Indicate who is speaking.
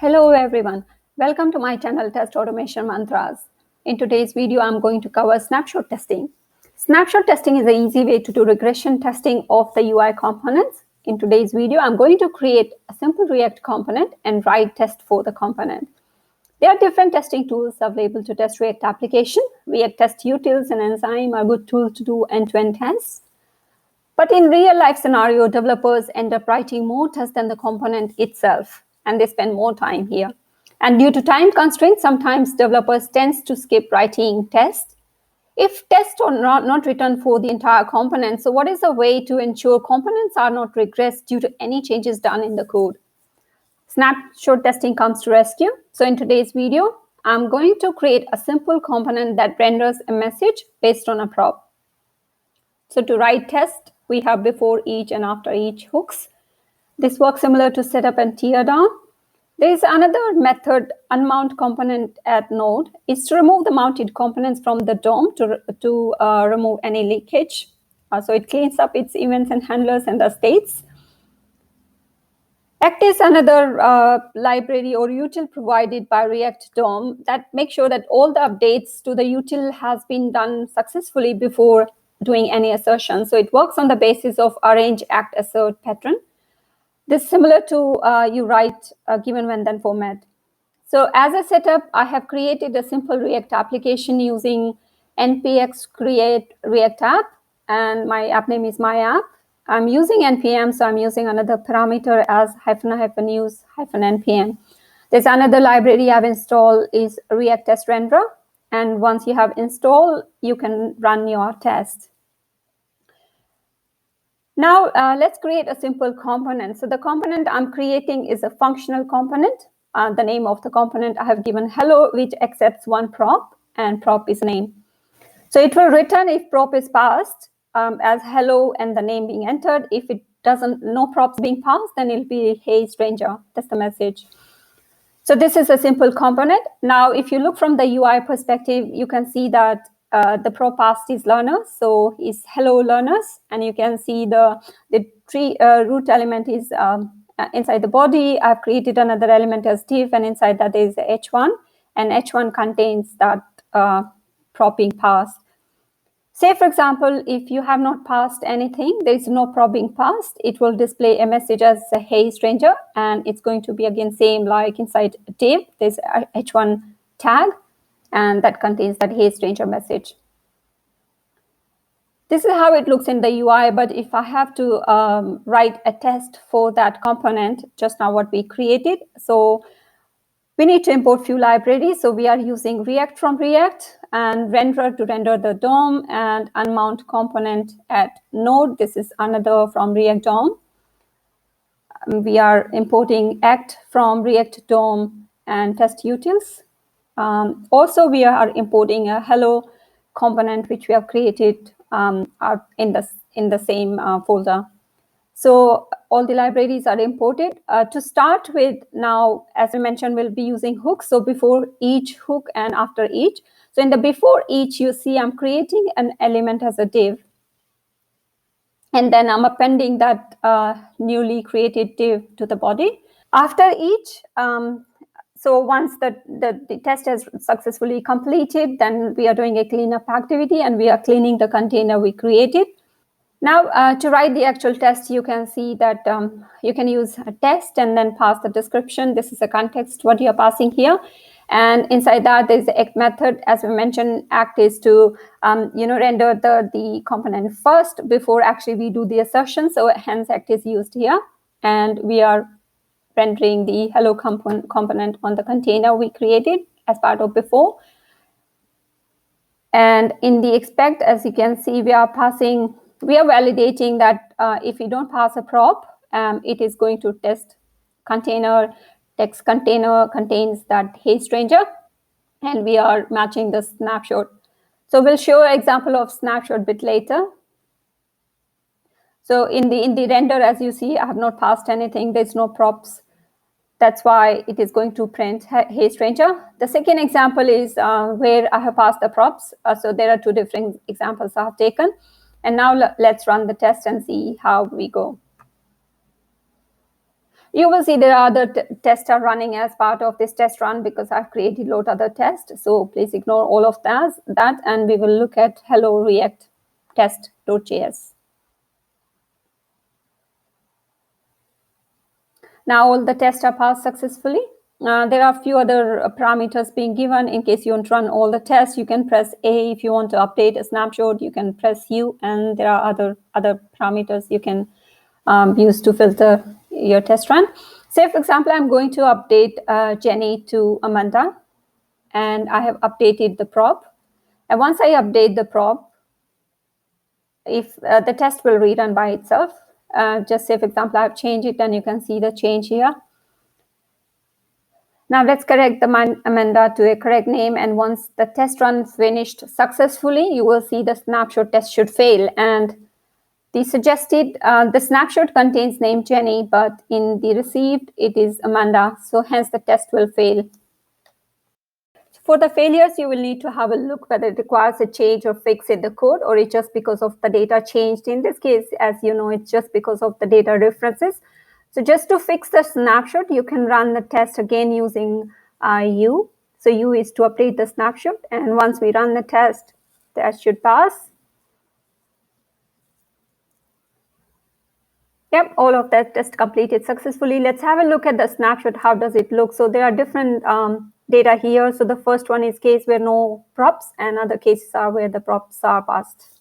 Speaker 1: Hello everyone, welcome to my channel Test Automation Mantras. In today's video, I'm going to cover snapshot testing. Snapshot testing is an easy way to do regression testing of the UI components. In today's video, I'm going to create a simple React component and write test for the component. There are different testing tools available to test React application. React test utils and enzyme are good tools to do end-to-end tests. But in real life scenario, developers end up writing more tests than the component itself, and they spend more time here. And due to time constraints, sometimes developers tend to skip writing tests. If tests are not written for the entire component, so what is the way to ensure components are not regressed due to any changes done in the code? Snapshot testing comes to rescue. So in today's video, I'm going to create a simple component that renders a message based on a prop. So to write test, we have before each and after each hooks. This works similar to setup and tear down. There is another method, unmount component at node, is to remove the mounted components from the DOM to remove any leakage. So it cleans up its events and handlers and the states. Act is another library or util provided by React DOM that makes sure that all the updates to the util has been done successfully before doing any assertion. So it works on the basis of arrange, act, assert pattern. This is similar to you write given when then format. So as a setup, I have created a simple React application using npx create React app, and my app name is my app. I'm using npm, so I'm using another parameter as --use -npm. There's another library I've installed is React test renderer, and once you have installed, you can run your test. Now, let's create a simple component. So the component I'm creating is a functional component. The name of the component I have given hello, which accepts one prop, and prop is name. So it will return if prop is passed as hello and the name being entered. If it doesn't, no props being passed, then it'll be hey stranger. That's the message. So this is a simple component. Now, if you look from the UI perspective, you can see that the prop passed is learners, so is hello learners, and you can see the tree root element is inside the body. I've created another element as div, and inside that is h1, and h1 contains that prop being passed. Say, for example, if you have not passed anything, there is no prop being passed, it will display a message as a hey stranger, and it's going to be again same like inside div. There's a h1 tag, and that contains that hey stranger message. This is how it looks in the UI, but if I have to write a test for that component, just now what we created, so we need to import few libraries. So we are using React from React and renderer to render the DOM, and unmount component at node. This is another from React DOM. We are importing act from React DOM and test utils. Also, we are importing a hello component, which we have created are in the same folder. So all the libraries are imported. To start with, now, as I mentioned, we'll be using hooks. So before each hook and after each. So in the before each, you see I'm creating an element as a div. And then I'm appending that newly created div to the body. After each, so once the test has successfully completed, then we are doing a cleanup activity, and we are cleaning the container we created. Now, to write the actual test, you can see that you can use a test and then pass the description. This is a context, what you're passing here. And inside that, there's the act method. As we mentioned, act is to render the component first before actually we do the assertion. So hence, act is used here. And we are rendering the hello component on the container we created as part of before. And in the expect, as you can see, we are validating that if we don't pass a prop, it is going to test container, text container contains that hey stranger, and we are matching the snapshot. So we'll show an example of snapshot a bit later. So in the render, as you see, I have not passed anything. There's no props. That's why it is going to print hey stranger. The second example is where I have passed the props. So there are two different examples I have taken. And now let's run the test and see how we go. You will see there are other tests are running as part of this test run because I've created load other tests. So please ignore all of that, and we will look at hello React test.js. Now all the tests are passed successfully. There are a few other parameters being given. In case you want to run all the tests, you can press A. If you want to update a snapshot, you can press U. And there are other parameters you can use to filter your test run. Say, for example, I'm going to update Jenny to Amanda, and I have updated the prop. And once I update the prop, if the test will rerun by itself. Just say, for example, I've changed it, and you can see the change here. Now let's correct the Amanda to a correct name. And once the test run finished successfully, you will see the snapshot test should fail. And the suggested, the snapshot contains name Jenny, but in the received, it is Amanda. So hence the test will fail. For the failures, you will need to have a look whether it requires a change or fix in the code, or it's just because of the data changed. In this case, as you know, it's just because of the data references. So just to fix the snapshot, you can run the test again using U. So U is to update the snapshot. And once we run the test, that should pass. Yep, all of that test completed successfully. Let's have a look at the snapshot. How does it look? So there are different data here. So the first one is case where no props, and other cases are where the props are passed.